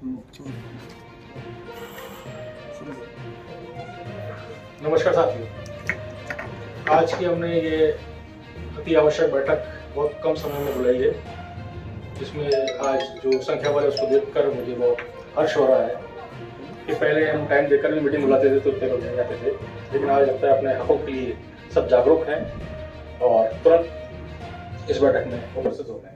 नमस्कार साथियों, आज की हमने ये अति आवश्यक बैठक बहुत कम समय में बुलाई है, जिसमें आज जो संख्या वाले उसको देखकर मुझे बहुत हर्ष हो रहा है कि पहले हम टाइम देकर भी मीटिंग बुलाते थे तो उतने लोग नहीं आते थे, लेकिन आज लगता है अपने हकों के लिए सब जागरूक हैं और तुरंत इस बैठक में उपस्थित हो गए हैं।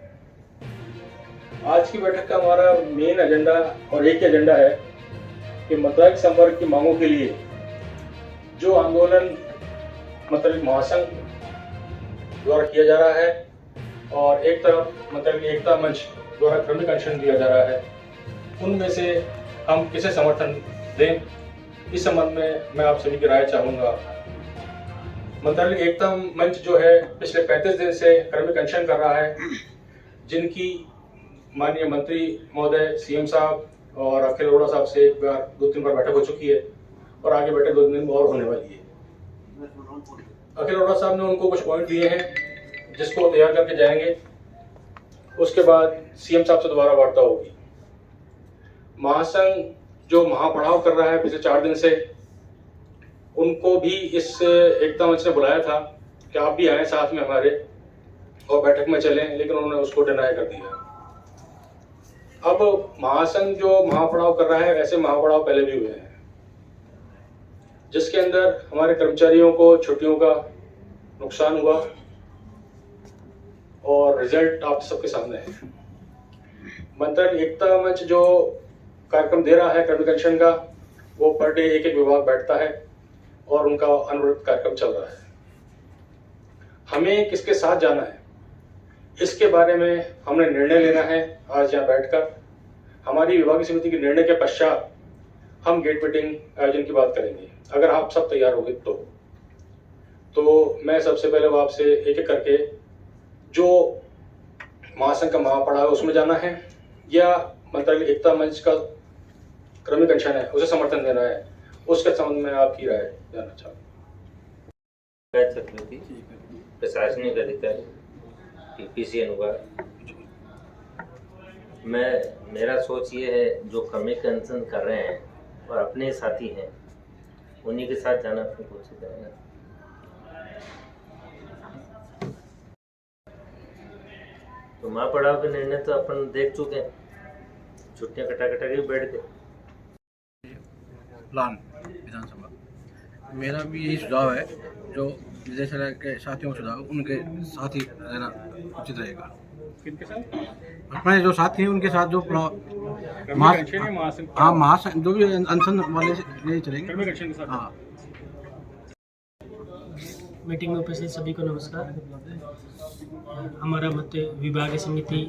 आज की बैठक का हमारा मेन एजेंडा और एक ही एजेंडा है कि मतदाता संवर्ग की मांगों के लिए जो आंदोलन मतलब महासंघ द्वारा किया जा रहा है और एक तरफ मतलब एकता मंच द्वारा क्रमिक अनशन दिया जा रहा है, उनमें से हम किसे समर्थन दें, इस संबंध में मैं आप सभी की राय चाहूँगा। मतलब एकता मंच जो है पिछले 35 दिन से क्रमिक अनशन कर रहा है, जिनकी माननीय मंत्री महोदय, सीएम साहब और अखिल अरोड़ा साहब से एक बार 2-3 बार बैठक हो चुकी है और आगे बैठक 2 दिन और होने वाली है। अखिल अरोड़ा साहब ने उनको कुछ पॉइंट दिए हैं जिसको तैयार करके जाएंगे, उसके बाद सीएम साहब से दोबारा वार्ता होगी। महासंघ जो महापड़ाव कर रहा है पिछले 4 दिन से, उनको भी इस एकता मंच ने बुलाया था कि आप भी आए साथ में हमारे और बैठक में चलें, लेकिन उन्होंने उसको डिनाई कर दिया। अब महासंघ जो महापड़ाव कर रहा है, वैसे महापड़ाव पहले भी हुए हैं, जिसके अंदर हमारे कर्मचारियों को छुट्टियों का नुकसान हुआ और रिजल्ट आप सबके सामने है। मतलब एकता मंच जो कार्यक्रम दे रहा है क्रमिक अनशन का, वो पर डे एक विभाग बैठता है और उनका अनवरत कार्यक्रम चल रहा है। हमें किसके साथ जाना है, इसके बारे में हमने निर्णय लेना है आज यहाँ बैठकर। हमारी विभागीय समिति के निर्णय के पश्चात हम गेट मीटिंग आयोजन की बात करेंगे, अगर आप सब तैयार होंगे तो मैं सबसे पहले वो आपसे एक एक करके जो महासंघ का महापड़ाव है उसमें जाना है या मतलब एकता मंच का क्रमिक अनशन है उसे समर्थन देना है, उसके संबंध में आपकी राय जानना चाहूँगा। प्रशासनिक अधिकारी पीपीसी अनुभाग, मेरा सोच ये है जो क्रमिक अनशन कर रहे हैं और अपने साथी हैं उन्हीं के साथ जाना अपनी कोशिश करेंगे। तो महापड़ाव के निर्णय तो अपन देख चुके हैं, छुट्टियां कटा के बैठ गए। प्लान विधानसभा, मेरा भी यही सुझाव है, जो विजय के साथियों का सुझाव, उनके साथ ही रहना उचित रहेगा। किनके साथ? अपने जो साथी हैं उनके साथ जो महासंघ जो भी अनशन वाले नहीं चलेंगे। हाँ, मीटिंग में उपस्थित सभी को नमस्कार। हमारा मत विभागीय समिति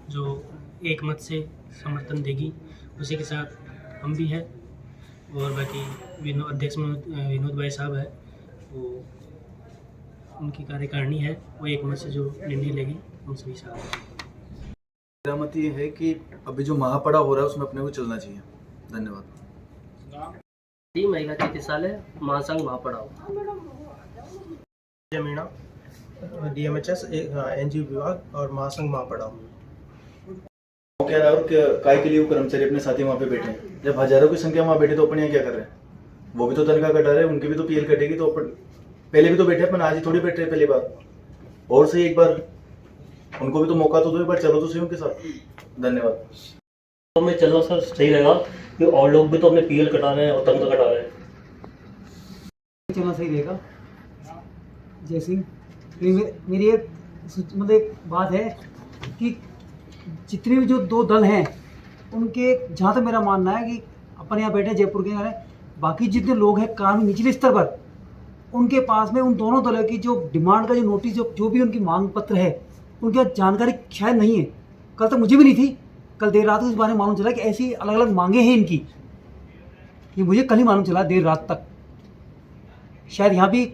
जो एक मत से समर्थन देगी, उसी के साथ हम भी हैं और बाकी अध्यक्ष विनोद भाई साहब है, वो उनकी कार्यकारिणी है, वो एक मत से जो निर्णय लेगी हम सभी साथ हैं। मेरा मत ये है कि अभी जो महापड़ाव हो रहा है उसमें अपने को चलना चाहिए। धन्यवाद। महिला चिकित्सालय महासंघ महापड़ाव, मीणा DMHS NGO विभाग और महासंघ महापड़ाव। कह रहा है और काय के लिए वो कर्मचारी अपने साथी वहाँ पे बैठे हैं। जब हजारों की संख्या वहाँ बैठे तो अपन यहाँ क्या कर रहे हैं? वो भी तो तनख्वाह कटा रहे हैं, उनकी भी तो PL कटेगी। तो अपन पहले भी तो बैठे, अपन आज ही थोड़ी बैठ रहे पहली बार। और सही एक बार उनको भी तो मौका तो दो, एक बार चलो तो सही उनके साथ। धन्यवाद। तो में चलना सर सही रहेगा कि और लोग भी तो अपने PL कटा रहे हैं और तनख्वाह कटा रहे हैं, चलना सही रहेगा। जय सिंह, मेरी एक मतलब एक बात है कि जितने भी जो 2 दल हैं उनके, जहाँ तक मेरा मानना है कि अपन यहाँ बैठे जयपुर के हैं, बाकी जितने लोग हैं कानून निचले स्तर पर, उनके पास में उन दोनों दलों की जो डिमांड का जो नोटिस जो भी उनकी मांग पत्र है, उनकी जानकारी शायद नहीं है। कल तक मुझे भी नहीं थी, कल देर रात को इस बारे में मालूम चला कि ऐसी अलग अलग मांगे हैं इनकी। ये मुझे कल ही मालूम चला देर रात तक। शायद यहाँ भी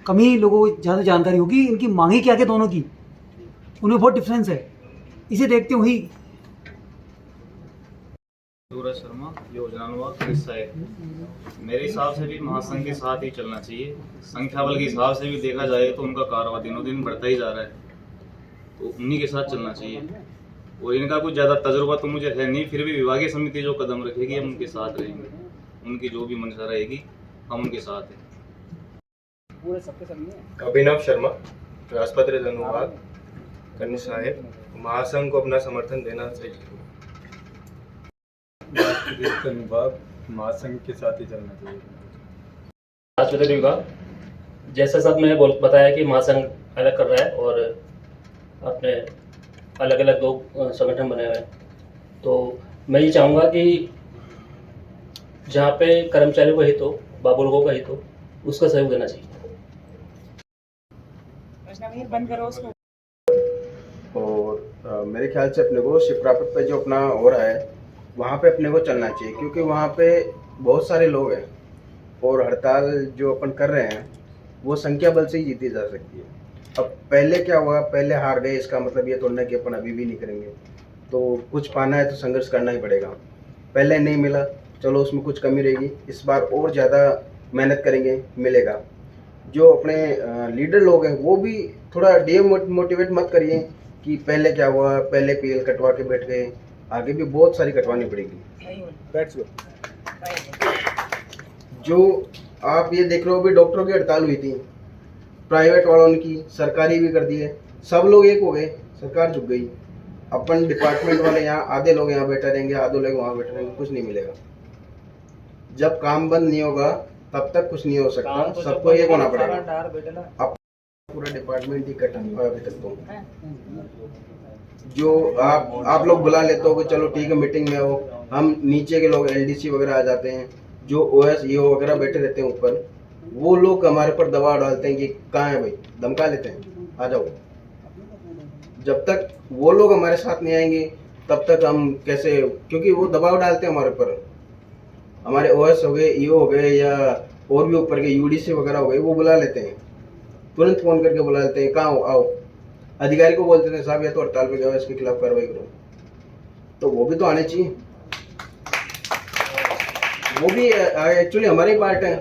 कम ही लोगों को ज़्यादा जानकारी होगी इनकी मांगे क्या क्या दोनों की, उनमें बहुत डिफरेंस है। इसे देखते हुए सूरज शर्मा, योजनानुभाग सहायक। मेरे हिसाब से भी महासंघ के साथ ही चलना चाहिए। संख्या बल के हिसाब से भी देखा जाए तो उनका कारोबार दिनों दिन बढ़ता ही जा रहा है, तो उन्हीं के साथ चलना चाहिए। और इनका कुछ ज़्यादा तजुर्बा तो मुझे है नहीं, फिर भी विभागीय समिति जो कदम रखेगी हम उनके साथ रहेंगे, उनकी जो भी मंशा रहेगी हम उनके साथ हैं। अभिनव शर्मा, राजपत्र धनुवाद, कन्या साहेब, महासंघ को अपना समर्थन देना चाहिए। विभाग महासंघ के साथ ही चलना चाहिए। राजपत्र विभाग, जैसा सब मैंने बताया कि महासंघ अलग कर रहा है और अपने अलग अलग लोग संगठन बने हुए हैं, तो मैं ये चाहूँगा कि जहाँ पे कर्मचारियों का हित हो, बाबू लोगों का हित हो, उसका सहयोग देना चाहिए। बंद करो उसको। और मेरे ख्याल से अपने को शिप्रापत पे जो अपना हो रहा है वहाँ पे अपने को चलना चाहिए, क्योंकि वहाँ पे बहुत सारे लोग हैं और हड़ताल जो अपन कर रहे हैं वो संख्या बल से ही जीती जा सकती है। अब पहले क्या हुआ, पहले हार गए, इसका मतलब ये थोड़ा ना कि अपन अभी भी नहीं करेंगे। तो कुछ पाना है तो संघर्ष करना ही पड़ेगा। पहले नहीं मिला, चलो उसमें कुछ कमी रहेगी, इस बार और ज़्यादा मेहनत करेंगे, मिलेगा। जो अपने लीडर लोग हैं वो भी थोड़ा डीमोटिवेट मत करिए कि पहले क्या हुआ, पहले पीएल कटवा के बैठ गए, आगे भी बहुत सारी कटवानी पड़ेगी। जो आप ये देख रहे हो भी डॉक्टरों की हड़ताल हुई थी, प्राइवेट वालों की, सरकारी भी कर दी है, सब लोग एक हो गए, सरकार झुक गई। अपन डिपार्टमेंट वाले यहाँ आधे लोग यहाँ बैठे रहेंगे, आधे लोग वहाँ बैठे रहेंगे, कुछ नहीं मिलेगा। जब काम बंद नहीं होगा तब तक कुछ नहीं हो सकता, सबको एक होना पड़ेगा। अब पूरा डिपार्टमेंट ही कटा हुआ अभी तक। तो जो आप लोग बुला लेते हो कि चलो ठीक है मीटिंग में हो, हम नीचे के लोग एलडीसी वगैरह आ जाते हैं, जो ओएस ईओ वगैरह बैठे रहते हैं ऊपर, वो लोग हमारे पर दबाव डालते हैं कि कहाँ है भाई, धमका लेते हैं आ जाओ। जब तक वो लोग हमारे साथ नहीं आएंगे तब तक हम कैसे, क्योंकि वो दबाव डालते हैं हमारे ऊपर, हमारे ओएस हो गए, ईओ हो गए या और भी ऊपर के यूडीसी वगैरह हो गए, वो बुला लेते हैं, तुरंत फोन करके बुला लेते हैं, कहाँ हो आओ। अधिकारी को बोलते थे साहब या तो हड़ताल पे गया, इसके खिलाफ कार्रवाई करो। तो वो भी तो आने चाहिए, वो भी एक्चुअली हमारी पार्ट है।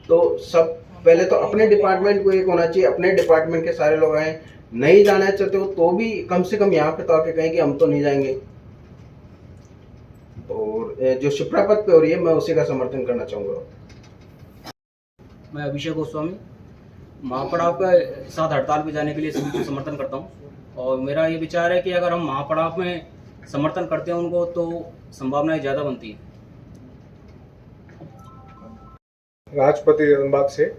तो सब पहले तो अपने डिपार्टमेंट को एक होना चाहिए, अपने डिपार्टमेंट के सारे लोग आए। नहीं जाना चाहते हो तो भी कम से कम यहाँ पे तो आके कहें कि हम तो नहीं जाएंगे। और जो शिप्रापत पे हो रही है मैं उसी का समर्थन करना चाहूँगा। मैं अभिषेक गोस्वामी महापड़ाव के साथ हड़ताल पे जाने के लिए सभी को समर्थन करता हूँ, और मेरा ये विचार है कि अगर हम महापड़ाव में समर्थन करते हैं उनको तो संभावनाएं ज़्यादा बनती हैं। राजपति धनबाद से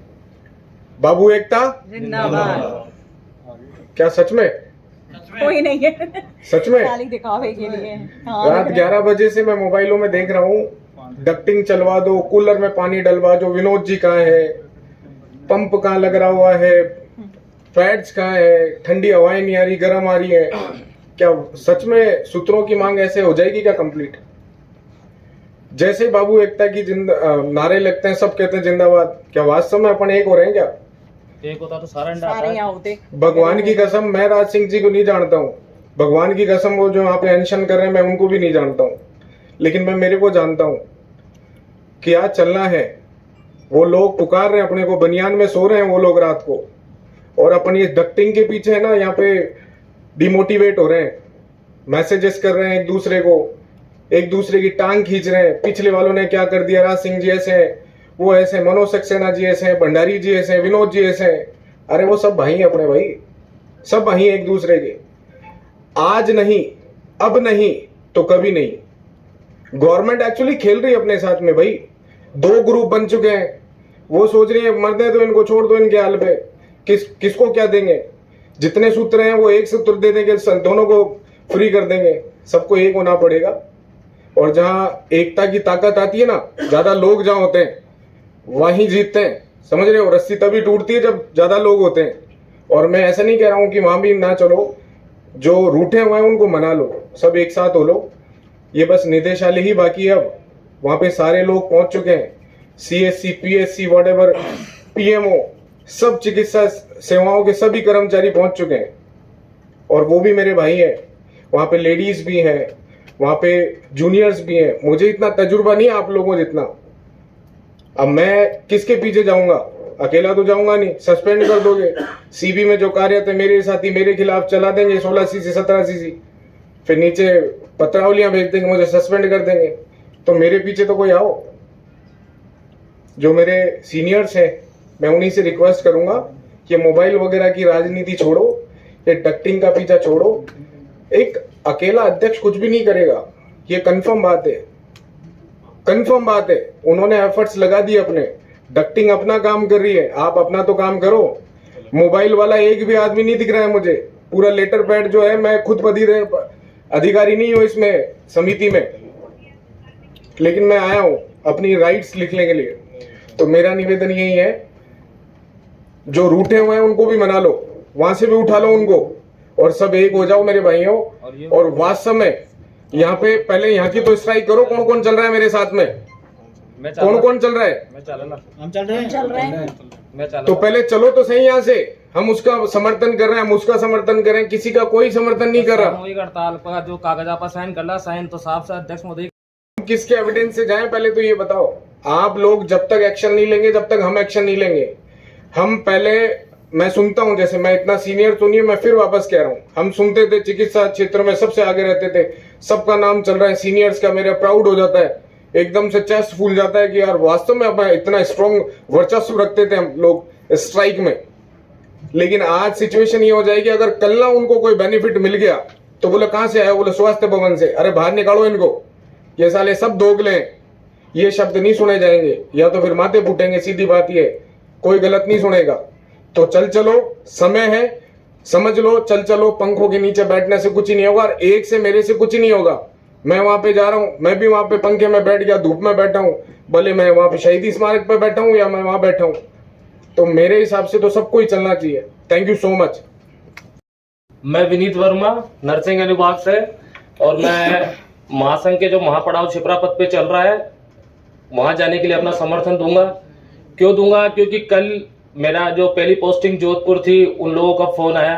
बाबू एकता जिंदाबाद। क्या सच में? कोई नहीं है, सच में? खाली दिखावे के लिए। रात 11 बजे से मैं मोबाइलों में देख रहा हूँ, डक्टिंग चलवा दो, कूलर में पानी डलवा दो, विनोद जी कहाँ है, पंप कहाँ लग रहा हुआ है, फैट्स कहाँ है, ठंडी हवाएं नहीं आ रही, गर्म आ रही है। क्या सच में सूत्रों की मांग ऐसे हो जाएगी क्या कंप्लीट? जैसे बाबू एकता की नारे लगते हैं, सब कहते हैं जिंदाबाद, क्या वास्तव में अपन एक हो रहे हैं क्या? एक होता तो सारे यहाँ होते। भगवान की कसम मैं राज सिंह जी को नहीं जानता हूँ, भगवान की कसम वो जो यहाँ पे अनशन कर रहे हैं मैं उनको भी नहीं जानता हूँ, लेकिन मैं मेरे को जानता हूँ कि आज चलना है। वो लोग पुकार रहे हैं अपने को, बनियान में सो रहे हैं वो लोग रात को, और अपन ये डक्टिंग के पीछे है ना यहाँ पे डिमोटिवेट हो रहे हैं, मैसेजेस कर रहे हैं एक दूसरे को, एक दूसरे की टांग खींच रहे हैं। पिछले वालों ने क्या कर दिया, राज सिंह जी ऐसे हैं, वो ऐसे, मनोज सक्सेना जी ऐसे हैं, भंडारी जी ऐसे हैं, विनोद जी ऐसे हैं। अरे वो सब भाई हैं अपने, भाई सब भाई एक दूसरे के। आज नहीं, अब नहीं तो कभी नहीं। गवर्नमेंट एक्चुअली खेल रही है अपने साथ में भाई, दो ग्रुप बन चुके हैं। वो सोच रही है मरने दो इनको, छोड़ दो इनके हाल पे, किसको क्या देंगे। जितने सूत्र हैं वो एक सूत्र दे देंगे, दोनों को फ्री कर देंगे। सबको एक होना पड़ेगा, और जहां एकता की ताकत आती है ना, ज्यादा लोग जहां होते हैं वहीं जीतते हैं, समझ रहे हो। रस्सी तभी टूटती है जब ज्यादा लोग होते हैं। और मैं ऐसा नहीं कह रहा हूं कि वहां भी ना चलो, जो रूठे हुए हैं उनको मना लो, सब एक साथ हो लो। ये बस निदेशालय ही बाकी है, अब वहां पे सारे लोग पहुंच चुके हैं, CSC, PSC, व्हाटएवर, PMO, सब चिकित्सा सेवाओं के सभी कर्मचारी पहुंच चुके हैं, और वो भी मेरे भाई हैं। वहां पे लेडीज भी हैं, वहां पे जूनियर्स भी हैं। मुझे इतना तजुर्बा नहीं है आप लोगों जितना। अब मैं किसके पीछे जाऊंगा? अकेला तो जाऊंगा नहीं, सस्पेंड कर दोगे। सीबी में जो कार्य थे मेरे साथी मेरे खिलाफ चला देंगे 16 सीसी 17 सीसी, फिर नीचे पत्रावलियां भेज देंगे, मुझे सस्पेंड कर देंगे। तो मेरे पीछे तो कोई आओ। जो मेरे सीनियर्स हैं मैं उन्हीं से रिक्वेस्ट करूंगा कि मोबाइल वगैरह की राजनीति छोड़ो, ये डक्टिंग का पीछा छोड़ो। एक अकेला अध्यक्ष कुछ भी नहीं करेगा, ये कंफर्म बात है, कंफर्म बात है। उन्होंने एफर्ट्स लगा दिए अपने, डक्टिंग अपना काम कर रही है, आप अपना तो काम करो। मोबाइल वाला एक भी आदमी नहीं दिख रहा है मुझे। पूरा लेटर पैड जो है, मैं खुद अधिकारी नहीं हूं इसमें समिति में, लेकिन मैं आया हूं अपनी राइट्स लिखने के लिए। तो मेरा निवेदन यही है, जो रूठे हुए हैं उनको भी मना लो, वहां से भी उठा लो उनको, और सब एक हो जाओ मेरे भाइयों। और वास्तव में यहाँ पे पहले यहाँ की तो स्ट्राइक करो। कौन कौन चल रहा है मेरे साथ में? कौन कौन चल रहा है? हम चल रहे हैं। तो पहले चलो तो सही यहाँ से। हम उसका समर्थन कर रहे हैं, हम उसका समर्थन कर रहे हैं, किसी का कोई समर्थन नहीं कर रहा। हड़ताल पर जो कागज आप साइन कर रहा, साइन तो साफ साफ अध्यक्ष महोदय किसके एविडेंस से जाएं पहले तो ये बताओ। आप लोग जब तक एक्शन नहीं लेंगे, जब तक हम एक्शन नहीं लेंगे। हम पहले, मैं सुनता हूं, जैसे मैं इतना सीनियर तो नहीं, मैं फिर वापस कह रहा हूं, हम सुनते थे चिकित्सा क्षेत्र में सबसे आगे रहते थे, सबका नाम चल रहा है, सीनियर्स का, मेरा प्राउड हो जाता है, एकदम से चेस्ट फूल जाता है कि यार वास्तव में अब इतना स्ट्रॉन्ग वर्चस्व रखते थे हम लोग स्ट्राइक में। लेकिन आज सिचुएशन ये हो जाएगी, अगर कल ना उनको कोई बेनिफिट मिल गया तो बोले कहां से आया, बोले स्वास्थ्य भवन से। अरे बाहर निकालो इनको, ये साले सब दोगले हैं। ये शब्द नहीं सुने जाएंगे, या तो फिर माथे फूटेंगे, सीधी बात ये, कोई गलत नहीं सुनेगा। तो चल चलो, समय है, समझ लो, चल चलो। पंखों के नीचे बैठने से कुछ ही नहीं होगा, और एक से मेरे से कुछ ही नहीं होगा। मैं वहां पे जा रहा हूं, मैं भी वहां पे पंखे में बैठ गया, धूप में बैठा हूं, भले मैं वहां पे शहीदी स्मारक पे बैठा हूं या मैं वहां बैठा हूं। तो मेरे हिसाब से तो सबको ही चलना चाहिए। Thank you so much. मैं विनीत वर्मा, नरसिंह अनुभाग से, और मैं महासंघ के जो महापड़ाव छिपरा पथ पे चल रहा है वहां जाने के लिए अपना समर्थन दूंगा। क्यों दूंगा? क्योंकि कल मेरा जो पहली पोस्टिंग जोधपुर थी, उन लोगों का फोन आया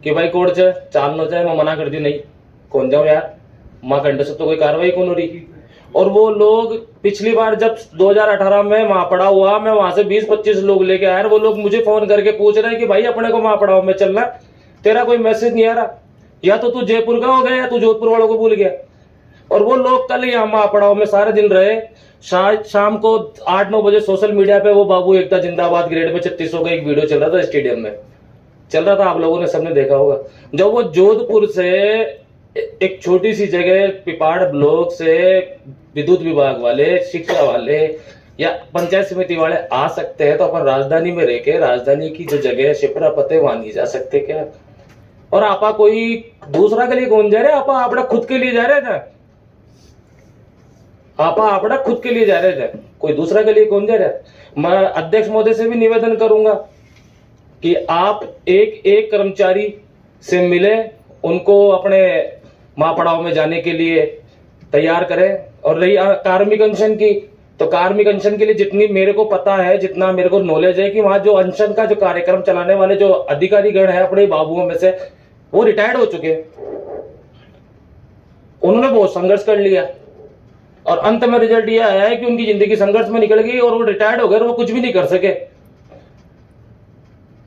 कि भाई कोर्ट से चाल जाए। मैं मना कर दी, नहीं कौन जाऊं यार, माँ कंडे से तो कोई कार्रवाई कौन हो रही। और वो लोग पिछली बार जब 2018 में महापड़ाव हुआ, मैं वहां से 20-25 लोग लेके आया, वो लोग मुझे फोन करके पूछ रहे हैं कि भाई अपने को महापड़ाव में चलना, तेरा कोई मैसेज नहीं आ रहा, या तो तू जयपुर का हो गया या तू जोधपुर वालों को भूल गया। और वो लोग कल यहाँ महापड़ाव में सारे दिन रहे। शाम को 8-9 बजे सोशल मीडिया पे वो बाबू एकता जिंदाबाद ग्रेड में 3600 का एक वीडियो चल रहा था, स्टेडियम में चल रहा था, आप लोगों ने सबने देखा होगा। जब वो जोधपुर से एक छोटी सी जगह पिपाड़ ब्लॉक से विद्युत विभाग वाले, शिक्षा वाले या पंचायत समिति वाले आ सकते हैं, तो अपन राजधानी में रह के, राजधानी की जो जगह शिप्रा पते वहां नहीं जा सकते क्या? और आपा कोई दूसरा के लिए कौन जा रहे? आपा अपना खुद के लिए जा रहे थे, आपा अपना खुद के लिए जा रहे थे, कोई दूसरा के लिए कौन जा रहा है? मैं अध्यक्ष महोदय से भी निवेदन करूंगा कि आप एक एक कर्मचारी से मिले, उनको अपने महापड़ाव में जाने के लिए तैयार करें। और रही कार्मिक अनशन की, तो कार्मिक अनशन के लिए जितनी मेरे को पता है, जितना मेरे को नॉलेज है कि वहां जो अनशन का जो कार्यक्रम चलाने वाले जो अधिकारी गण है अपने बाबुओं में से, वो रिटायर्ड हो चुके हैं। उन्होंने बहुत संघर्ष कर लिया और अंत में रिजल्ट ये आया है कि उनकी जिंदगी संघर्ष में निकल गई और वो रिटायर्ड हो गए और वो कुछ भी नहीं कर सके।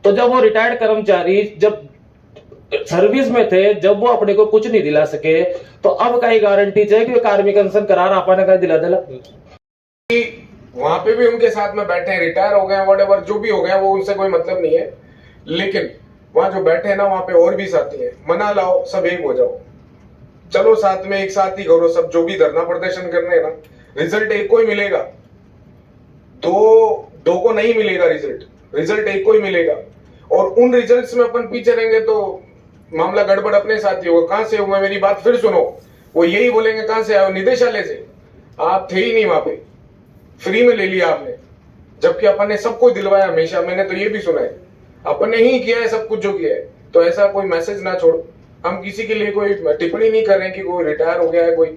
तो जब वो रिटायर्ड कर्मचारी जब सर्विस में थे, जब वो अपने को कुछ नहीं दिला सके, तो अब का गारंटी चाहिए कि कार्मिक अनशन करार आपने का दिला दिला। वहां पे भी उनके साथ में बैठे हैं, रिटायर हो गए, व्हाटएवर जो भी हो गए, वो उनसे कोई मतलब नहीं है। लेकिन वहां जो बैठे हैं ना, वहां पे और भी साथी हैं, मना लाओ, सब एक हो जाओ, चलो साथ में एक साथ ही करो सब, जो भी धरना प्रदर्शन करने हैं ना, रिजल्ट एक को ही मिलेगा, दो को नहीं मिलेगा रिजल्ट एक को ही मिलेगा। और उन रिजल्ट्स में अपन पीछे रहेंगे तो मामला गड़बड़ अपने साथ ही होगा। कहां से हुआ? मेरी बात फिर सुनो, वो यही बोलेंगे कहां से आए? निदेशालय से। आप थे ही नहीं वहां पे, फ्री में ले लिया आपने, जबकि अपन ने सब कुछ दिलवाया हमेशा। मैंने तो ये भी सुना है अपन ने ही किया है सब कुछ जो किया है। तो ऐसा कोई मैसेज ना छोड़ो। हम किसी के लिए कोई टिप्पणी नहीं कर रहे हैं कि कोई रिटायर हो गया है, कोई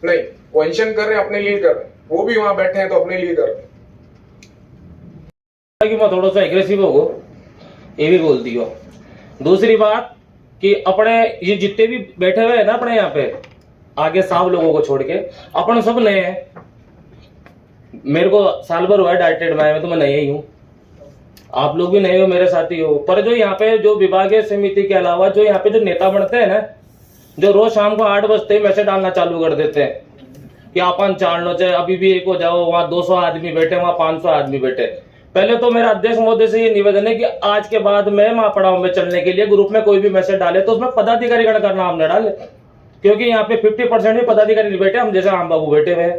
नहीं, वो अनशन कर रहे हैं, अपने लिए कर रहे हैं, वो भी वहां बैठे हैं तो अपने लिए कर रहे हैं। कि मैं थोड़ा सा एग्रेसिव हो, ये भी बोल दियो। दूसरी बात कि अपने ये जितने भी बैठे हुए हैं ना अपने यहाँ पे आगे साहब लोगों को छोड़ के, अपन सब नए हैं। मेरे को साल भर हुआ डाइटेड में तो मैं नया ही हूँ। आप लोग भी नए हो, मेरे साथी हो, पर जो यहाँ पे जो विभागीय समिति के अलावा जो यहाँ पे जो नेता बनते हैं ना, जो रोज शाम को 8 बजते ही मैसेज डालना चालू कर देते हैं कि अपन चाल लो, चाहे अभी भी एक हो जाओ, वहाँ 200 आदमी बैठे, वहाँ 500 आदमी बैठे। पहले तो मेरा अध्यक्ष महोदय से ये निवेदन है कि आज के बाद में महापड़ाव में चलने के लिए ग्रुप में कोई भी मैसेज डाले तो उसमें पदाधिकारी गण का नाम न डाले, क्योंकि यहाँ पे 50% भी पदाधिकारी बैठे, हम जैसे आम बाबू बैठे हुए हैं।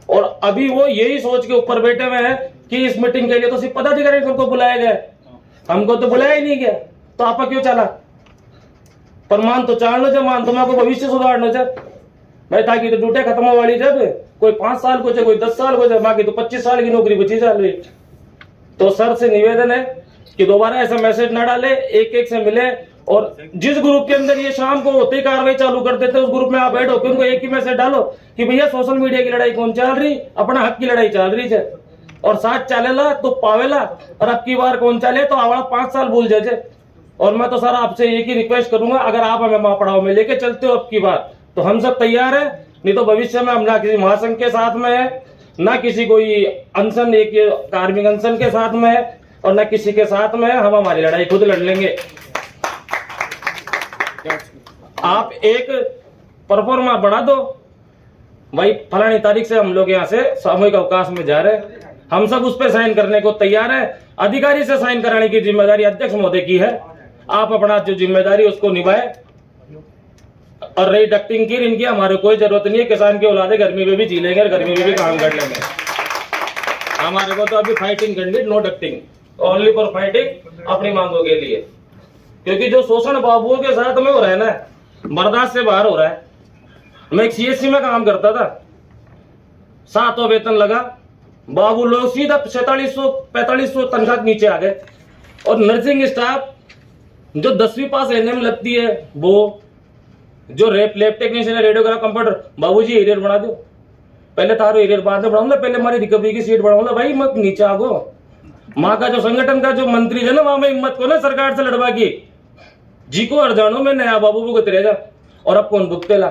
और अभी वो यही सोच के ऊपर बैठे हुए हैं कि इस मीटिंग के लिए तो सिर्फ पदाधिकारी को बुलाया गया, हमको तो बुलाया ही नहीं गया, तो आपका क्यों चला? पर मान तो चाल लो, मान तो आपको भविष्य सुधारना चाहे भाई, ताकि तो ड्यूटी खत्म हो वाली, जब कोई 5 साल को चाहे, कोई 10 साल को चाहे, बाकी तो 25 साल की नौकरी बची चल रही। तो सर से निवेदन है कि दोबारा ऐसा मैसेज ना डाले, एक एक से मिले, और जिस ग्रुप के अंदर ये शाम को होते ही कार्रवाई चालू कर देते, उस ग्रुप में आप बैठो कि उनको एक ही मैसेज डालो कि भैया सोशल मीडिया की लड़ाई कौन चल रही, अपना हक की लड़ाई चल रही है, और साथ चलेला तो पावेला, और अब की बार कौन चले तो आवड़ा 5 साल भूल जाए। और मैं तो सर आपसे एक ही रिक्वेस्ट करूंगा, अगर आप हमें महापड़ाव में लेके चलते हो अब की बार, तो हम सब तैयार है, नहीं तो भविष्य में हम ना किसी महासंघ के साथ में है, ना किसी कोई अनशन, एक कार्मिक अनशन के साथ में है, और ना किसी के साथ में है, हम हमारी लड़ाई खुद लड़ लेंगे। आप एक परफॉर्मा बना दो भाई, फलानी तारीख से हम लोग यहाँ से सामूहिक अवकाश में जा रहे हैं, हम सब उस पर साइन करने को तैयार है। अधिकारी से साइन कराने की जिम्मेदारी अध्यक्ष महोदय की है, आप अपना जो जिम्मेदारी उसको निभाए। और रही डक्टिंग की, इनकी हमारे कोई जरूरत नहीं है, किसान के औलादे गर्मी में भी जी लेंगे और गर्मी में भी काम कर लेंगे। हमारे को तो अभी फाइटिंग करनी, no ducking, only for fighting अपनी मांगों के लिए, क्योंकि जो शोषण बाबुओं के साथ में हो रहा है ना, बर्दाश्त से बाहर हो रहा है। मैं एक CSC में काम करता था, 7वां वेतन लगा, बाबू लोग सीधा 4700-4500 तनख्वाह नीचे आ गए, और नर्सिंग स्टाफ जो 10वीं पास NM लगती है, वो जो लैब टेक्नीशियन है, रेडियोग्राफ, कंप्यूटर, बाबूजी एरियर बना दो, पहले तारो एरियर बाद में बढ़ाऊंगा, पहले हमारी रिकवरी की सीट बढ़ाऊंगा। भाई मत नीचे आगो, माँ का जो संगठन का जो मंत्री है ना, वहां में हिम्मत को ना सरकार से लड़वा की जी को अर्जानो में नया बाबू को तेरेगा, और अब कौन भुगतेला?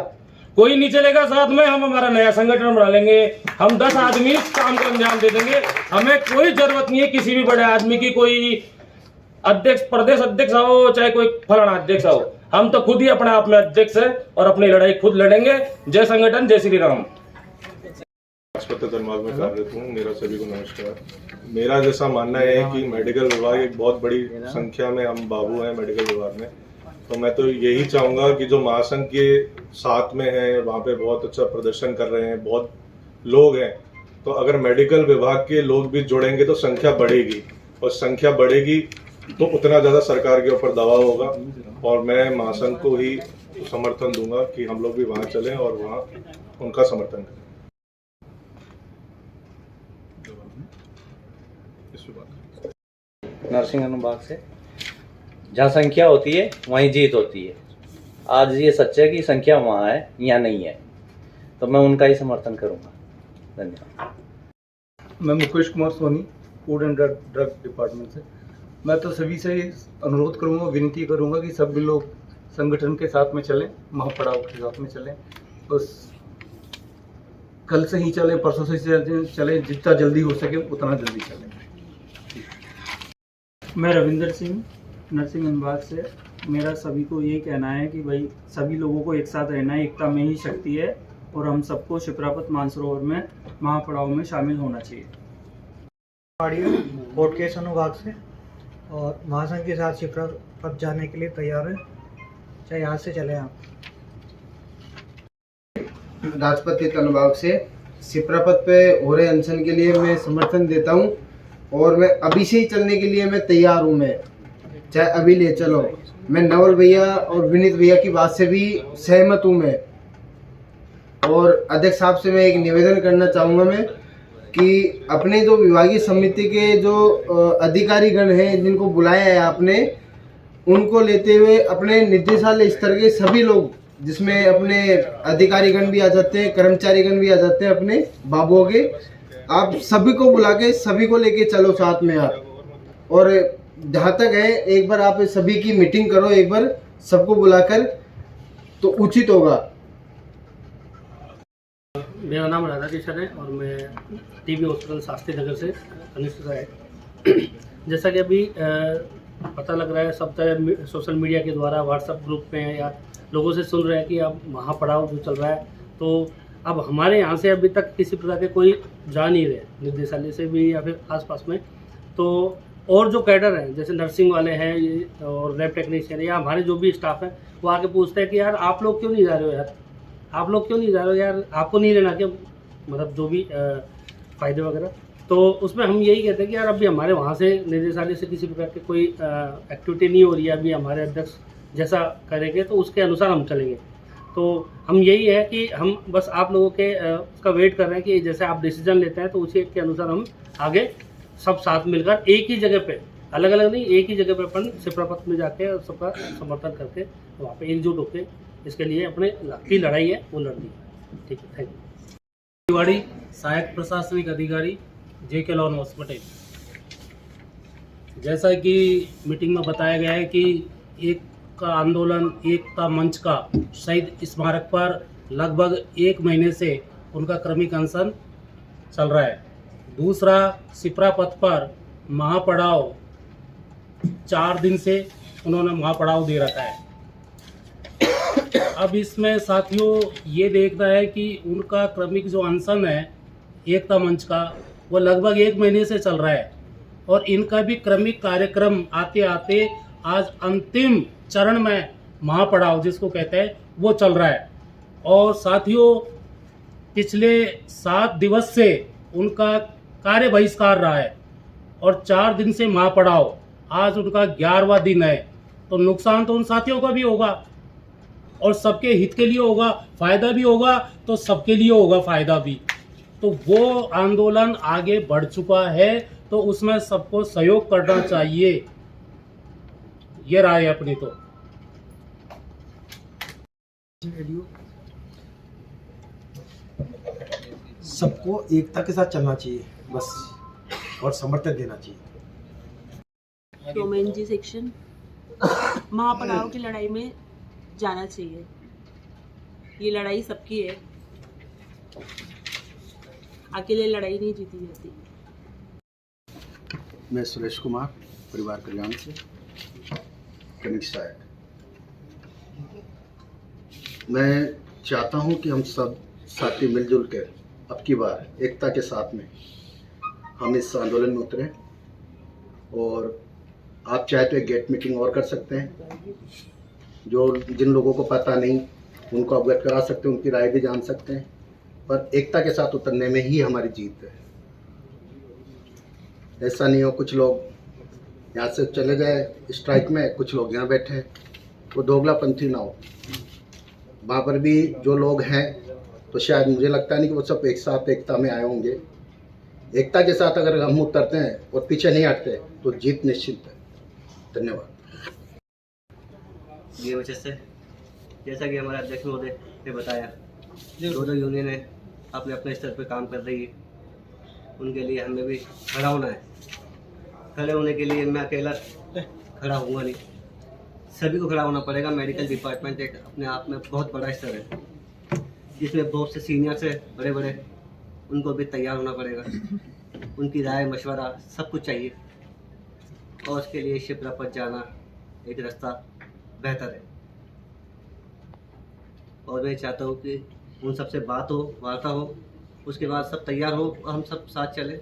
कोई नहीं चलेगा साथ में, हम हमारा नया संगठन बना लेंगे, हम 10 आदमी काम को अंजाम दे देंगे। हमें कोई जरूरत नहीं है किसी भी बड़े आदमी की, कोई अध्यक्ष, प्रदेश अध्यक्ष हो, चाहे कोई फलाना अध्यक्ष हो, हम तो खुद ही अपने आप में अध्यक्ष है और अपनी लड़ाई खुद लड़ेंगे। जय संगठन, जय श्री राम। धनबाद में कार्यरत हूँ, मेरा सभी को नमस्कार। मेरा जैसा मानना है कि मेडिकल विभाग एक बहुत बड़ी संख्या में हम बाबू हैं मेडिकल विभाग में, तो मैं तो यही चाहूँगा कि जो महासंघ के साथ में है वहाँ पे बहुत अच्छा प्रदर्शन कर रहे हैं, बहुत लोग हैं, तो अगर मेडिकल विभाग के लोग भी जुड़ेंगे तो संख्या बढ़ेगी, और संख्या बढ़ेगी तो उतना ज़्यादा सरकार के ऊपर दबाव होगा, और मैं महासंघ को ही समर्थन दूंगा कि हम लोग भी वहाँ चलें और वहाँ उनका समर्थन करें। नरसिंह अनुभाग से, जहाँ संख्या होती है वहीं जीत होती है। आज ये सच है कि संख्या वहाँ है, यहाँ नहीं है, तो मैं उनका ही समर्थन करूँगा। धन्यवाद। मैं Mukesh Kumar Soni, food and drug department से। मैं तो सभी से अनुरोध करूँगा, विनती करूँगा कि सब लोग संगठन के साथ में चलें, महापड़ाव के साथ में चलें, बस कल से ही चलें, परसों से चलें, जितना जल्दी हो सके उतना जल्दी चलें। मैं रविंदर सिंह, नरसिंह अनुभाग से। मेरा सभी को ये कहना है कि भाई सभी लोगों को एक साथ रहना है, एकता में ही शक्ति है, और हम सबको शिप्रापत मानसरोवर में महापड़ाव में शामिल होना चाहिए। कोर्ट केस अनुभाग से, और महासंघ के साथ शिप्रापत जाने के लिए तैयार है, चाहे यहाँ से चले आप। राजपत्रित अनुभाग से शिप्रापत पे हो रहे अनशन के लिए मैं समर्थन देता हूँ, और मैं अभी से ही चलने के लिए मैं तैयार हूँ। मैं चाहे अभी ले चलो। मैं नवल भैया और विनीत भैया की बात से भी सहमत हूँ मैं। और अध्यक्ष साहब से मैं एक निवेदन करना चाहूँगा मैं कि अपने जो विभागीय समिति के जो अधिकारीगण हैं जिनको बुलाया है आपने, उनको लेते हुए अपने निर्देशालय स्तर के सभी लोग, जिसमें अपने अधिकारीगण भी आ जाते हैं, कर्मचारीगण भी आ जाते हैं अपने बाबुओं के, आप सभी को बुला के सभी को लेके चलो साथ में आप। और जहाँ तक है, एक बार आप सभी की मीटिंग करो, एक बार सबको बुलाकर, तो उचित होगा। मेरा नाम राधा किशन है और मैं टीबी हॉस्पिटल शास्त्री नगर से कनिष्ठ सहायक। जैसा कि अभी पता लग रहा है सब तरह सोशल मीडिया के द्वारा व्हाट्सएप ग्रुप में या लोगों से सुन रहे हैं कि अब महापड़ाव जो चल रहा है, तो अब हमारे यहाँ से अभी तक किसी प्रकार के कोई जा नहीं रहे निर्देशालय से भी या फिर आसपास में। तो और जो कैडर हैं जैसे नर्सिंग वाले हैं और लैब टेक्नीशियन या हमारे जो भी स्टाफ है वो आके पूछते हैं कि यार आप लोग क्यों नहीं जा रहे हो, यार आप लोग क्यों नहीं जा रहे हो, यार आपको नहीं लेना क्या, मतलब जो भी फ़ायदे वगैरह। तो उसमें हम यही कहते हैं कि यार अभी हमारे वहाँ से निर्देशालय से किसी प्रकार की कोई एक्टिविटी नहीं हो रही है, अभी हमारे अध्यक्ष जैसा करेंगे तो उसके अनुसार हम चलेंगे। तो हम यही है कि हम बस आप लोगों के उसका वेट कर रहे हैं कि जैसे आप डिसीजन लेते हैं तो उसी के अनुसार हम आगे सब साथ मिलकर एक ही जगह पे, अलग अलग नहीं, एक ही जगह पे अपन सिप्रापत में जाके सबका समर्थन करके वहाँ पे एकजुट होकर इसके लिए अपने की लड़ाई है वो लड़ दी। ठीक है, थैंक यू। तिवाड़ी, सहायक प्रशासनिक अधिकारी, JK लॉन हॉस्पिटल। जैसा कि मीटिंग में बताया गया है कि एक का आंदोलन एकता मंच का शहीद स्मारक पर लगभग 1 महीने से उनका क्रमिक अनशन चल रहा है। दूसरा, सिपरा पथ पर महापड़ाव 4 दिन से उन्होंने महापड़ाव दे रखा है। अब इसमें साथियों ये देखना है कि उनका क्रमिक जो अनशन है एकता मंच का वो लगभग 1 महीने से चल रहा है और इनका भी क्रमिक कार्यक्रम आते आते आज अंतिम चरण में महापड़ाव जिसको कहते हैं वो चल रहा है। और साथियों पिछले 7 दिवस से उनका कार्य बहिष्कार रहा है और 4 दिन से महापड़ाव, आज उनका 11वां दिन है। तो नुकसान तो उन साथियों का भी होगा और सबके हित के लिए होगा, फायदा भी होगा तो सबके लिए होगा फायदा भी। तो वो आंदोलन आगे बढ़ चुका है तो उसमें सबको सहयोग करना चाहिए, ये राय है अपनी। तो सबको एकता के साथ चलना चाहिए बस, और समर्थन देना चाहिए। डोमेन जी सेक्शन महापड़ाव की लड़ाई में जाना चाहिए, ये लड़ाई सबकी है, अकेले लड़ाई नहीं जीती जाती। मैं सुरेश कुमार, परिवार कल्याण से, कनिक सहायक। मैं चाहता हूं कि हम सब साथी मिलजुल कर अब की बार एकता के साथ में हम इस आंदोलन में उतरें और आप चाहे तो एक गेट मीटिंग और कर सकते हैं। जो जिन लोगों को पता नहीं उनको अवगत करा सकते हैं, उनकी राय भी जान सकते हैं, पर एकता के साथ उतरने में ही हमारी जीत है। ऐसा नहीं हो कुछ लोग यहाँ से चले गए स्ट्राइक में, कुछ लोग यहाँ बैठे हैं, वो दोगलापंथी ना हो। वहाँ पर भी जो लोग हैं तो शायद मुझे लगता नहीं कि वो सब एक साथ एकता में आए होंगे। एकता के साथ अगर हम उतरते हैं और पीछे नहीं हटते तो जीत निश्चित है। धन्यवाद। ये वजह से जैसा कि हमारे अध्यक्ष महोदय ने बताया, दोनों यूनियनें अपने अपने स्तर पर काम कर रही है, उनके लिए हमें भी खड़ा होना है। खड़े होने के लिए मैं अकेला खड़ा होऊंगा नहीं, सभी को खड़ा होना पड़ेगा। मेडिकल डिपार्टमेंट एक अपने आप में बहुत बड़ा स्तर है, जिसमें बहुत से सीनियर्स है बड़े बड़े, उनको भी तैयार होना पड़ेगा, उनकी राय मशवरा सब कुछ चाहिए और उसके लिए शिप्रा पर जाना एक रास्ता बेहतर है। और मैं चाहता हूँ कि उन सबसे बात हो, वार्ता हो, उसके बाद सब तैयार हो, हम सब साथ चलें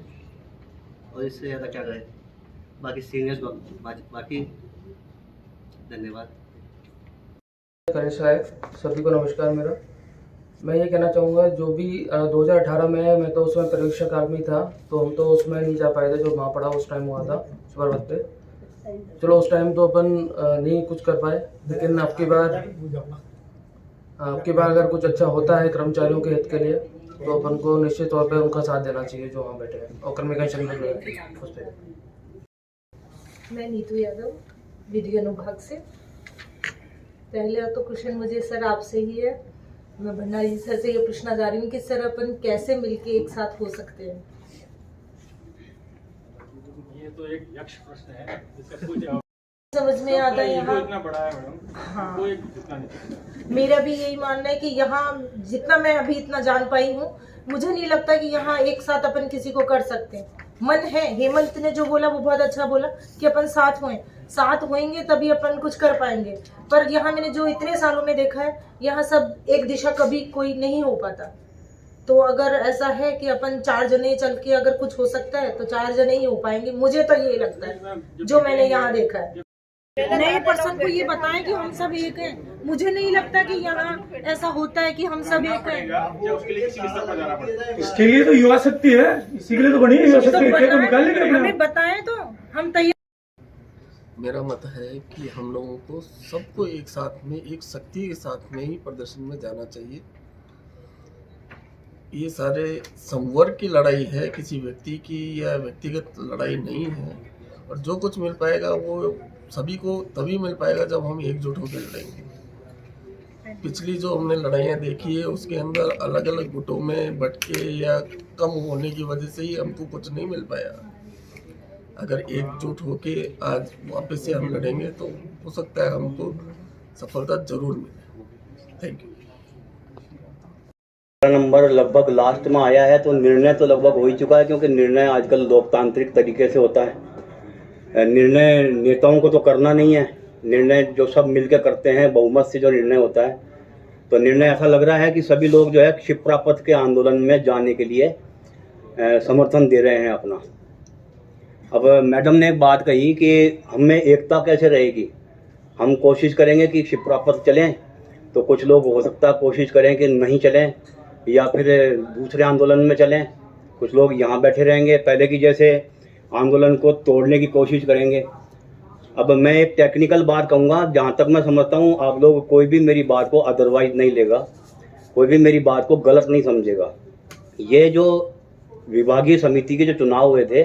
और इससे ज़्यादा क्या करें। बाकी सीनियर्स बाकी धन्यवाद। कनिक सहायक, सभी को नमस्कार। मेरा मैं ये कहना चाहूँगा जो भी 2018 में मैं तो उसमें पर्यवेक्षक आदमी था, तो हम तो उसमें नहीं जा पाए थे जो महापड़ाव उस टाइम हुआ था पर्वत पे। चलो उस टाइम तो अपन नहीं कुछ कर पाए, लेकिन अब की बार अगर कुछ अच्छा होता है कर्मचारियों के हित के लिए तो अपन को निश्चित तौर पे उनका साथ देना चाहिए जो वहाँ बैठे हैं और कर्मिकेशन में उस पर। मैं नीतू यादव, विधि अनुभाग से। पहले तो क्वेश्चन मुझे सर आपसे ही है, मैं भंडारी जी सर से ये पूछना चाह रही हूँ कि सर अपन कैसे मिलके एक साथ हो सकते हैं। ये तो एक यक्ष प्रश्न है, इसका कोई जवाब समझ में आता है यहाँ। इतना बड़ा है मैडम, हाँ, कोई इतना नहीं। मेरा भी यही मानना है कि यहाँ जितना मैं अभी इतना जान पाई हूँ, मुझे नहीं लगता कि यहाँ एक साथ अपन किसी को कर सकते हैं। मन है। हेमंत ने जो बोला वो बहुत अच्छा बोला कि अपन साथ होएंगे तभी अपन कुछ कर पाएंगे। पर यहाँ मैंने जो इतने सालों में देखा है, यहाँ सब एक दिशा कभी कोई नहीं हो पाता। तो अगर ऐसा है कि अपन 4 जने चल के अगर कुछ हो सकता है तो 4 जने ही हो पाएंगे, मुझे तो ये लगता है जो मैंने यहाँ देखा है। नए पर्सन को ये बताएं कि हम सब एक हैं। मुझे नहीं लगता कि यहाँ ऐसा होता है कि हम सब एक हैं। इसके लिए तो युवा शक्ति है, इसी के लिए तो बनी है युवा शक्ति। तो निकालने के लिए हमें बताएं तो हम तैयार। मेरा मत है कि हम लोगों को सबको एक साथ में, एक शक्ति के साथ में ही प्रदर्शन में जाना चाहिए। ये सारे संवर्ग की लड़ाई है, किसी व्यक्ति की या व्यक्तिगत लड़ाई नहीं है। और जो कुछ मिल पाएगा वो सभी को तभी मिल पाएगा जब हम एकजुट होकर लड़ेंगे। पिछली जो हमने लड़ाइयाँ देखी है उसके अंदर अलग अलग गुटों में बट के या कम होने की वजह से ही हमको कुछ नहीं मिल पाया। अगर एकजुट होके आज वापस से हम लड़ेंगे तो हो सकता है हमको सफलता जरूर मिले। Thank you. नंबर लगभग लास्ट में आया है तो निर्णय तो लगभग हो ही चुका है, क्योंकि निर्णय आजकल लोकतांत्रिक तरीके से होता है। निर्णय नेताओं को तो करना नहीं है, निर्णय जो सब मिलकर करते हैं, बहुमत से जो निर्णय होता है। तो निर्णय ऐसा लग रहा है कि सभी लोग जो है क्षिप्रा पथ के आंदोलन में जाने के लिए समर्थन दे रहे हैं अपना। अब मैडम ने एक बात कही कि हमें एकता कैसे रहेगी। हम कोशिश करेंगे कि क्षिप्रा पथ चलें, तो कुछ लोग हो सकता है कोशिश करें कि नहीं चलें या फिर दूसरे आंदोलन में चलें। कुछ लोग यहाँ बैठे रहेंगे, पहले की जैसे आंदोलन को तोड़ने की कोशिश करेंगे। अब मैं एक टेक्निकल बात कहूँगा, जहाँ तक मैं समझता हूँ आप लोग कोई भी मेरी बात को अदरवाइज नहीं लेगा, कोई भी मेरी बात को गलत नहीं समझेगा। ये जो विभागीय समिति के जो चुनाव हुए थे,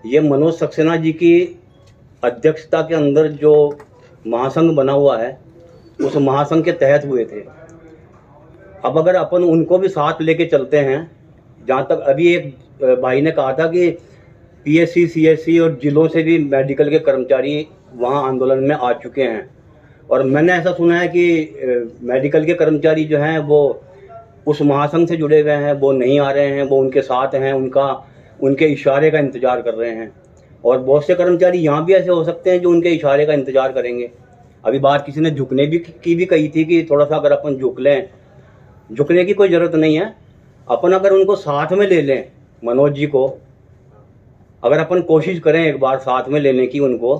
ये मनोज सक्सेना जी की अध्यक्षता के अंदर जो महासंघ बना हुआ है उस महासंघ के तहत हुए थे। अब अगर अपन उनको भी साथ लेके चलते हैं, जहाँ तक अभी एक भाई ने कहा था कि पीएससी, सीएससी और जिलों से भी मेडिकल के कर्मचारी वहाँ आंदोलन में आ चुके हैं, और मैंने ऐसा सुना है कि मेडिकल के कर्मचारी जो हैं वो उस महासंघ से जुड़े हुए हैं, वो नहीं आ रहे हैं, वो उनके साथ हैं, उनके इशारे का इंतज़ार कर रहे हैं। और बहुत से कर्मचारी यहाँ भी ऐसे हो सकते हैं जो उनके इशारे का इंतज़ार करेंगे। अभी बात किसी ने झुकने की भी कही थी कि थोड़ा सा अगर अपन झुक लें, झुकने की कोई ज़रूरत नहीं है। अपन अगर उनको साथ में ले लें, मनोज जी को अगर अपन कोशिश करें एक बार साथ में लेने की उनको,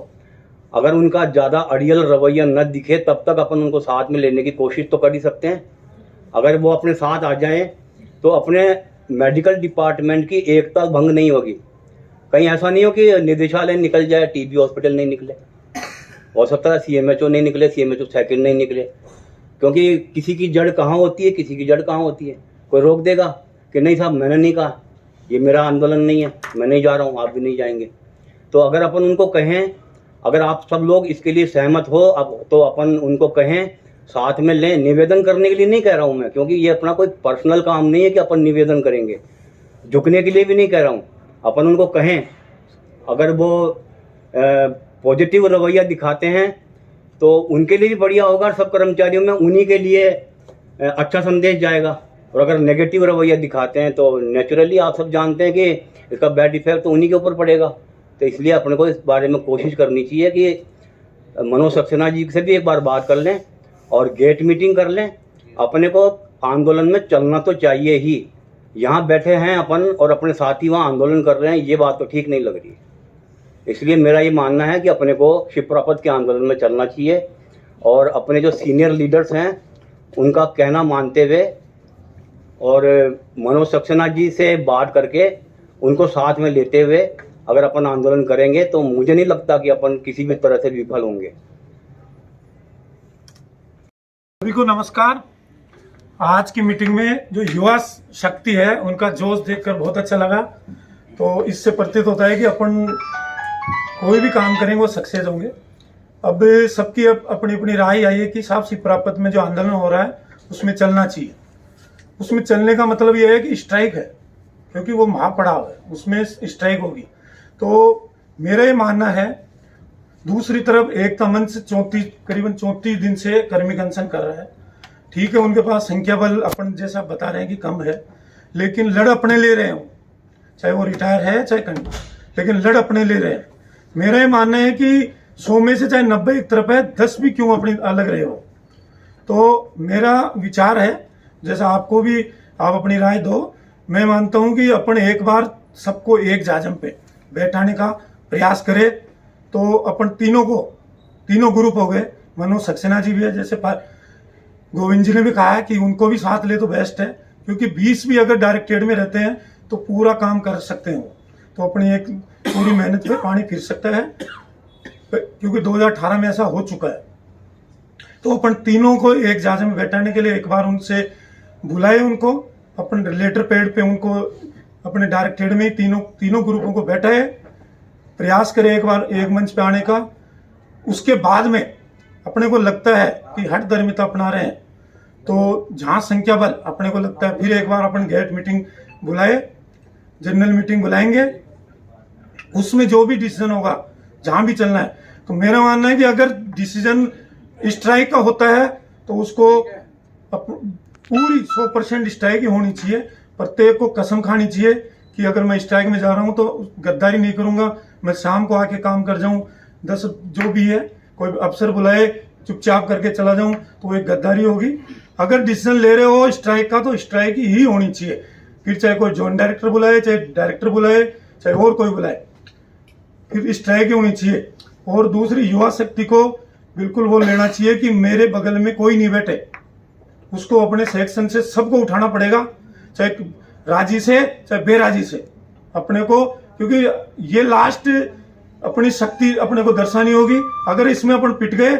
अगर उनका ज़्यादा अड़ियल रवैया न दिखे तब तक अपन उनको साथ में लेने की कोशिश तो कर ही सकते हैं। अगर वो अपने साथ आ जाएं तो अपने मेडिकल डिपार्टमेंट की एकता भंग नहीं होगी। कहीं ऐसा नहीं हो कि निदेशालय निकल जाए, टीबी हॉस्पिटल नहीं निकले, हो सकता है सीएमएचओ नहीं निकले, सीएमएचओ सेकंड नहीं निकले, क्योंकि किसी की जड़ कहाँ होती है, किसी की जड़ कहाँ होती है। कोई रोक देगा कि नहीं साहब मैंने नहीं कहा, ये मेरा आंदोलन नहीं है, मैं नहीं जा रहा हूँ, आप भी नहीं जाएंगे। तो अगर अपन उनको कहें, अगर आप सब लोग इसके लिए सहमत हो अब तो अपन उनको कहें साथ में लें। निवेदन करने के लिए नहीं कह रहा हूँ मैं, क्योंकि ये अपना कोई पर्सनल काम नहीं है कि अपन निवेदन करेंगे। झुकने के लिए भी नहीं कह रहा हूँ, अपन उनको कहें अगर वो पॉजिटिव रवैया दिखाते हैं तो उनके लिए भी बढ़िया होगा, सब कर्मचारियों में उन्हीं के लिए अच्छा संदेश जाएगा। और अगर नेगेटिव रवैया दिखाते हैं तो नेचुरली आप सब जानते हैं कि इसका बैड इफेक्ट तो उन्हीं के ऊपर पड़ेगा। तो इसलिए अपने को इस बारे में कोशिश करनी चाहिए कि मनोज सक्सेना जी से भी एक बार बात कर लें और गेट मीटिंग कर लें। अपने को आंदोलन में चलना तो चाहिए ही, यहाँ बैठे हैं अपन और अपने साथी वहाँ आंदोलन कर रहे हैं, ये बात तो ठीक नहीं लग रही। इसलिए मेरा ये मानना है कि अपने को क्षिप्रा पथ के आंदोलन में चलना चाहिए और अपने जो सीनियर लीडर्स हैं उनका कहना मानते हुए और मनोज सक्सेना जी से बात करके उनको साथ में लेते हुए अगर अपन आंदोलन करेंगे तो मुझे नहीं लगता कि अपन किसी भी तरह से विफल होंगे। सभी को नमस्कार। आज की मीटिंग में जो युवा शक्ति है उनका जोश देखकर बहुत अच्छा लगा। तो इससे प्रतीत होता है कि अपन कोई भी काम करेंगे वो सक्सेस होंगे। अब सबकी अपनी अपनी राय आई है कि साहब क्षिप्रा पथ में जो आंदोलन हो रहा है उसमें चलना चाहिए। उसमें चलने का मतलब यह है कि स्ट्राइक है, क्योंकि वो महापड़ाव है, उसमें स्ट्राइक होगी। तो मेरा ये मानना है, दूसरी तरफ एकता मंच करीबन 34 दिन से कर्मिक अनशन कर रहा है। ठीक है, उनके पास संख्या बल अपन जैसा बता रहे हैं कि कम है, लेकिन लड़ अपने ले रहे हो। चाहे वो रिटायर है चाहे कहीं, लेकिन लड़ अपने ले रहे हैं। मेरा ये मानना है कि 100 में से चाहे 90 एक तरफ है, 10 भी क्यों अपनी अलग रहे हो। तो मेरा विचार है, जैसा आपको भी आप अपनी राय दो, मैं मानता हूं कि अपन एक बार सबको एक जाजम पे बैठाने का प्रयास करें। तो अपन तीनों ग्रुप हो गए, मनोज सक्सेना जी भी है, जैसे गोविंद जी ने भी कहा है कि उनको भी साथ ले तो बेस्ट है, क्योंकि 20 भी अगर डायरेक्टेड में रहते हैं तो पूरा काम कर सकते हैं। तो अपनी एक पूरी मेहनत पे पानी फिर सकता है, क्योंकि 2018 में ऐसा हो चुका है। तो अपन तीनों को एक जाजम में बैठाने के लिए एक बार उनसे बुलाए, उनको अपन लेटर पैड पे उनको अपने डायरेक्टेड में तीनों ग्रुपों को बैठाए, प्रयास करें एक बार एक मंच पे आने का। उसके बाद में अपने को लगता है कि हट धर्मिता अपना रहे हैं, तो जहां संख्या बल अपने को लगता है, फिर एक बार अपन गेट मीटिंग बुलाए, जनरल मीटिंग बुलाएंगे, उसमें जो भी डिसीजन होगा, जहां भी चलना है। तो मेरा मानना है कि अगर डिसीजन स्ट्राइक का होता है तो उसको पूरी 100% स्ट्राइक ही होनी चाहिए। प्रत्येक को कसम खानी चाहिए कि अगर मैं स्ट्राइक में जा रहा हूं तो गद्दारी नहीं करूंगा, मैं शाम को आके काम कर जाऊं, 10 जो भी है, कोई अफसर बुलाए चुपचाप करके चला जाऊं तो एक गद्दारी होगी। अगर डिसीजन ले रहे हो स्ट्राइक का तो स्ट्राइक ही होनी चाहिए, फिर चाहे कोई जॉइंट डायरेक्टर बुलाए, चाहे डायरेक्टर बुलाए, चाहे और कोई बुलाए, फिर स्ट्राइक ही होनी चाहिए। और दूसरी, युवा शक्ति को बिल्कुल वो लेना चाहिए कि मेरे बगल में कोई नहीं बैठे, उसको अपने सेक्शन से सबको उठाना पड़ेगा, चाहे राजी से चाहे बेराजी से अपने को, क्योंकि ये लास्ट अपनी शक्ति अपने को दर्शानी होगी। अगर इसमें अपन पिट गए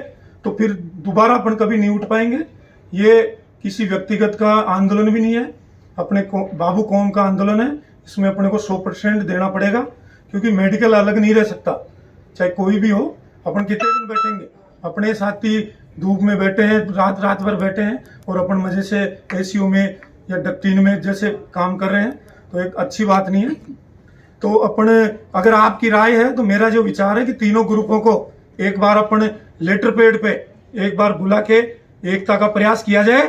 तो फिर दोबारा अपन कभी नहीं उठ पाएंगे। ये किसी व्यक्तिगत का आंदोलन भी नहीं है, अपने बाबू कौम का आंदोलन है। इसमें अपने को 100% देना पड़ेगा, क्योंकि मेडिकल अलग नहीं रह सकता, चाहे कोई भी हो। अपन कितने दिन बैठेंगे, अपने साथी धूप में बैठे हैं, रात भर बैठे हैं, और अपन मजे से एसीयू में या डक्टीन में जैसे काम कर रहे हैं, तो एक अच्छी बात नहीं है। तो अपन, अगर आपकी राय है तो मेरा जो विचार है कि तीनों ग्रुपों को एक बार अपन लेटर पैड पे एक बार बुला के एकता का प्रयास किया जाए,